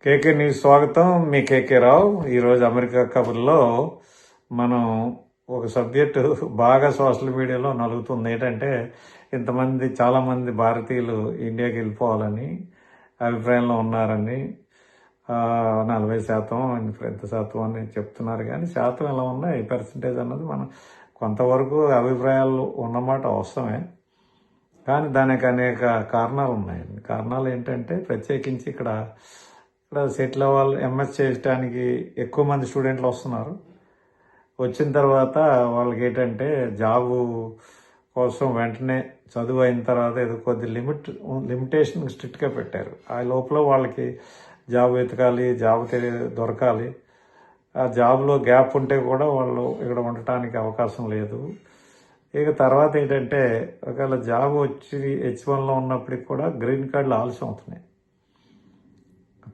కేకే news స్వాగతం. మీ కేకే రావు. ఈరోజు America కబుర్లో మనం ఒక సబ్జెక్టు బాగా సోషల్ మీడియాలో నలుగుతుంది. ఏంటంటే చాలామంది భారతీయులు ఇండియాకి వెళ్ళిపోవాలని అభిప్రాయంలో ఉన్నారని 40% ఎంత శాతం అని చెప్తున్నారు. కానీ శాతం ఎలా ఉన్నా ఈ పర్సంటేజ్ అన్నది మనం కొంతవరకు అభిప్రాయాలు ఉన్నమాట అవసరమే. కానీ దానికి అనేక కారణాలు ఉన్నాయండి. కారణాలు ఏంటంటే ప్రత్యేకించి ఇక్కడ సెటిల్ అవ్వాలి, ఎంఎస్ చేయడానికి ఎక్కువ మంది స్టూడెంట్లు వస్తున్నారు. వచ్చిన తర్వాత వాళ్ళకి ఏంటంటే జాబు కోసం వెంటనే చదువు అయిన తర్వాత ఏదో కొద్ది లిమిటేషన్ స్ట్రిక్ట్గా పెట్టారు. ఆ లోపల వాళ్ళకి జాబ్ వెతకాలి, జాబ్ దొరకాలి. ఆ జాబ్లో గ్యాప్ ఉంటే కూడా వాళ్ళు ఇక్కడ ఉండటానికి అవకాశం లేదు. ఇక తర్వాత ఏంటంటే ఒకవేళ జాబ్ వచ్చి H1లో ఉన్నప్పటికి కూడా గ్రీన్ కార్డులు ఆలస్యం అవుతున్నాయి.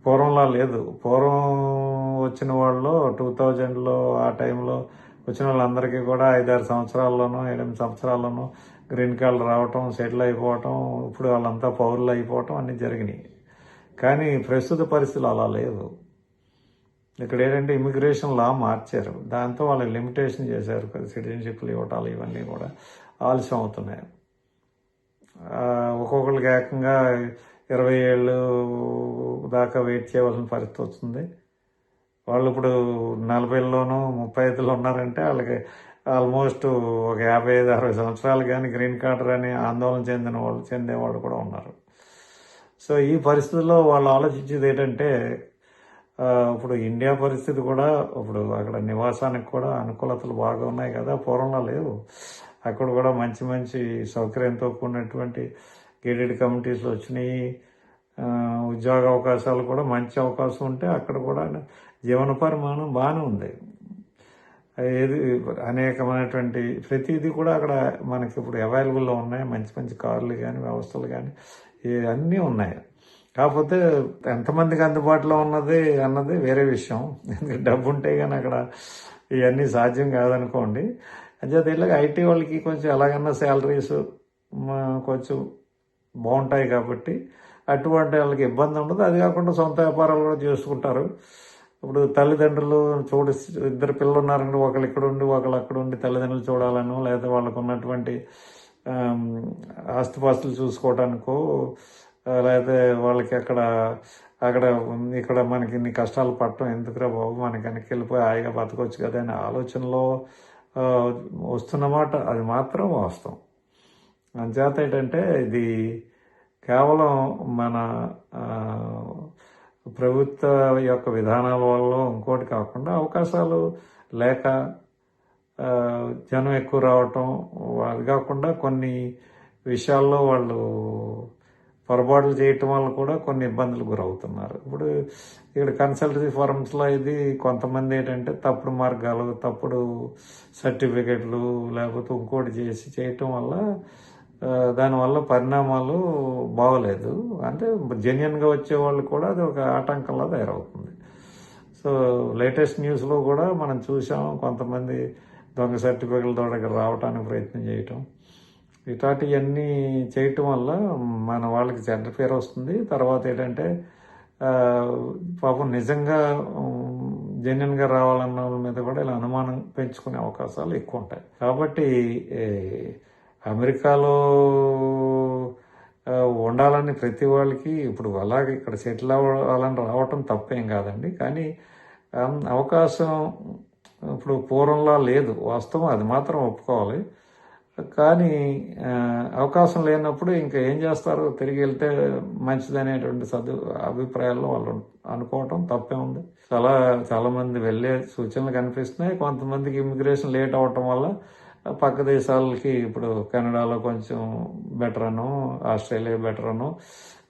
పూర్వంలా లేదు. పూర్వం వచ్చిన వాళ్ళు 2000లో ఆ టైంలో వచ్చిన వాళ్ళందరికీ కూడా 5-6 సంవత్సరాల్లోనూ 7-8 సంవత్సరాల్లోనూ గ్రీన్ కార్డులు రావటం, సెటిల్ అయిపోవటం, ఇప్పుడు వాళ్ళంతా పౌరులు అయిపోవటం అన్నీ జరిగినాయి. కానీ ప్రస్తుత పరిస్థితులు అలా లేవు. ఇక్కడ ఏంటంటే ఇమిగ్రేషన్ లా మార్చారు. దాంతో వాళ్ళకి లిమిటేషన్ చేశారు. సిటిజన్షిప్లు ఇవ్వటాలు ఇవన్నీ కూడా ఆలస్యం అవుతున్నాయి. ఒక్కొక్కరికి ఏకంగా 20 ఏళ్ళు దాకా వెయిట్ చేయవలసిన పరిస్థితి వస్తుంది. వాళ్ళు ఇప్పుడు 40లోనూ 35లో ఉన్నారంటే వాళ్ళకి ఆల్మోస్ట్ ఒక 55-60 సంవత్సరాలు కానీ గ్రీన్ కార్డర్ అని ఆందోళన చెందేవాళ్ళు కూడా ఉన్నారు. సో ఈ పరిస్థితుల్లో వాళ్ళు ఆలోచించేది ఏంటంటే ఇప్పుడు ఇండియా పరిస్థితి కూడా ఇప్పుడు అక్కడ నివాసానికి కూడా అనుకూలతలు బాగా ఉన్నాయి కదా, పూర్వంలో లేవు. అక్కడ కూడా మంచి మంచి సౌకర్యంతో కూడినటువంటి గేటెడ్ కమ్యూనిటీస్లో వచ్చినాయి. ఉద్యోగ అవకాశాలు కూడా మంచి అవకాశం ఉంటే అక్కడ కూడా జీవన పరిమాణం బాగానే ఉంది. ఏది అనేకమైనటువంటి ప్రతిదీ కూడా అక్కడ మనకి ఇప్పుడు అవైలబుల్లో ఉన్నాయి. మంచి మంచి కార్లు కానీ వ్యవస్థలు కానీ అన్నీ ఉన్నాయి. కాకపోతే ఎంతమందికి అందుబాటులో అన్నది వేరే విషయం. ఎందుకంటే డబ్బు ఉంటే కానీ అక్కడ ఇవన్నీ సాధ్యం కాదనుకోండి. అంచేత ఇలాగ ఐటీ వాళ్ళకి కొంచెం ఎలాగన్నా శాలరీస్ కొంచెం బాగుంటాయి కాబట్టి అటువంటి వాళ్ళకి ఇబ్బంది ఉండదు. అది కాకుండా సొంత వ్యాపారాలు కూడా చేసుకుంటారు. ఇప్పుడు తల్లిదండ్రులు ఇద్దరు పిల్లలు ఉన్నారంటే ఒకళ్ళు ఇక్కడ ఉండి ఒకళ్ళు అక్కడ ఉండి తల్లిదండ్రులు చూడాలను, లేదా వాళ్ళకు ఉన్నటువంటి ఆస్తిపాస్తులు చూసుకోవడానికో, లేకపోతే వాళ్ళకి ఇక్కడ మనకి ఇన్ని కష్టాలు పడటం ఎందుకురా బాబు, మనకి వెనక్కి వెళ్ళిపోయి హాయిగా బతకొచ్చు కదా అనే ఆలోచనలో వస్తున్నమాట. అది మాత్రం వాస్తవం. అంచేత ఏంటంటే ఇది కేవలం మన ప్రభుత్వ యొక్క విధానాల వల్ల ఇంకోటి కాకుండా అవకాశాలు లేక జనం ఎక్కువ రావటం, అది కాకుండా కొన్ని విషయాల్లో వాళ్ళు పొరపాట్లు చేయటం వల్ల కూడా కొన్ని ఇబ్బందులు గురవుతున్నారు. ఇప్పుడు ఇక్కడ కన్సల్టెన్సీ ఫర్మ్స్లో ఇది కొంతమంది ఏంటంటే తప్పుడు మార్గాలు, తప్పుడు సర్టిఫికెట్లు లేకపోతే ఇంకోటి చేయటం వల్ల దానివల్ల పరిణామాలు బాగోలేదు. అంటే జెన్యున్గా వచ్చే వాళ్ళు కూడా అది ఒక ఆటంకంలా తయారవుతుంది. సో లేటెస్ట్ న్యూస్లో కూడా మనం చూసాం, కొంతమంది దొంగ సర్టిఫికెట్లతో ఇక్కడ రావడానికి ప్రయత్నం చేయటం, ఇట్లాంటివన్నీ చేయటం వల్ల మన వాళ్ళకి చెడ్డ పేరు వస్తుంది. తర్వాత ఏంటంటే పాపం నిజంగా జెన్యున్గా రావాలన్న వాళ్ళ మీద కూడా ఇలా అనుమానం పెంచుకునే అవకాశాలు ఎక్కువ ఉంటాయి. కాబట్టి అమెరికాలో ఉండాలని ప్రతి వాళ్ళకి ఇప్పుడు అలాగే ఇక్కడ సెటిల్ అవ్వాలని రావటం తప్పేం కాదండి. కానీ అవకాశం ఇప్పుడు పూర్వంలా లేదు, వాస్తవం, అది మాత్రం ఒప్పుకోవాలి. కానీ అవకాశం లేనప్పుడు ఇంకా ఏం చేస్తారు, తిరిగి వెళ్తే మంచిదనేటువంటి అభిప్రాయాల్లో వాళ్ళు అనుకోవటం తప్పే ఉంది. చాలామంది వెళ్ళే సూచనలు కనిపిస్తున్నాయి. కొంతమందికి ఇమిగ్రేషన్ లేట్ అవ్వటం వల్ల పక్క దేశాలకి ఇప్పుడు కెనడాలో కొంచెం బెటర్ అను, ఆస్ట్రేలియా బెటర్ అను,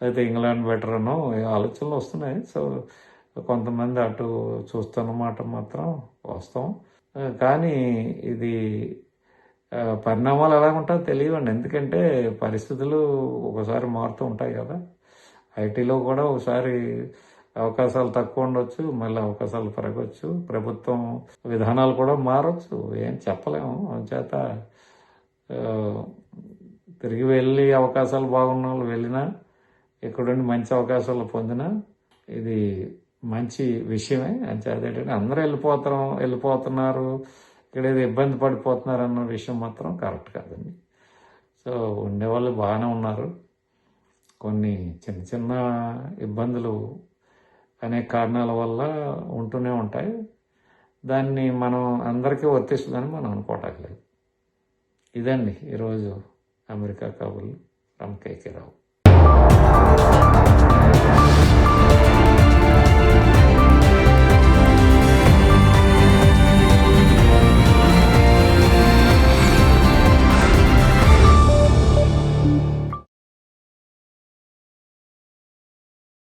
అయితే ఇంగ్లాండ్ బెటర్ అను ఆలోచనలు వస్తున్నాయి. సో కొంతమంది అటు చూస్తున్నమాట మాత్రం వాస్తవం. కానీ ఇది పరిణామాలు ఎలా ఉంటాయో తెలియవండి. ఎందుకంటే పరిస్థితులు ఒకసారి మారుతూ ఉంటాయి కదా. ఐటీలో కూడా ఒకసారి అవకాశాలు తక్కువ ఉండొచ్చు, మళ్ళీ అవకాశాలు పెరగచ్చు, ప్రభుత్వం విధానాలు కూడా మారచ్చు, ఏం చెప్పలేము. చేత తిరిగి వెళ్ళి అవకాశాలు బాగున్న వాళ్ళు వెళ్ళినా, ఇక్కడుండి మంచి అవకాశాలు పొందినా ఇది మంచి విషయమే. అంటే అదేంటంటే అందరూ వెళ్ళిపోతున్నారు, ఇక్కడ ఏదో ఇబ్బంది పడిపోతున్నారు అన్న విషయం మాత్రం కరెక్ట్ కాదండి. సో ఉండేవాళ్ళు బాగానే ఉన్నారు. కొన్ని చిన్న చిన్న ఇబ్బందులు అనేక కారణాల వల్ల ఉంటూనే ఉంటాయి. దాన్ని మనం అందరికీ వర్తిస్తుందని మనం అనుకోవట్లేదు. ఇదండి ఈరోజు అమెరికా కబుర్లు. రామ్ కేకే రావు.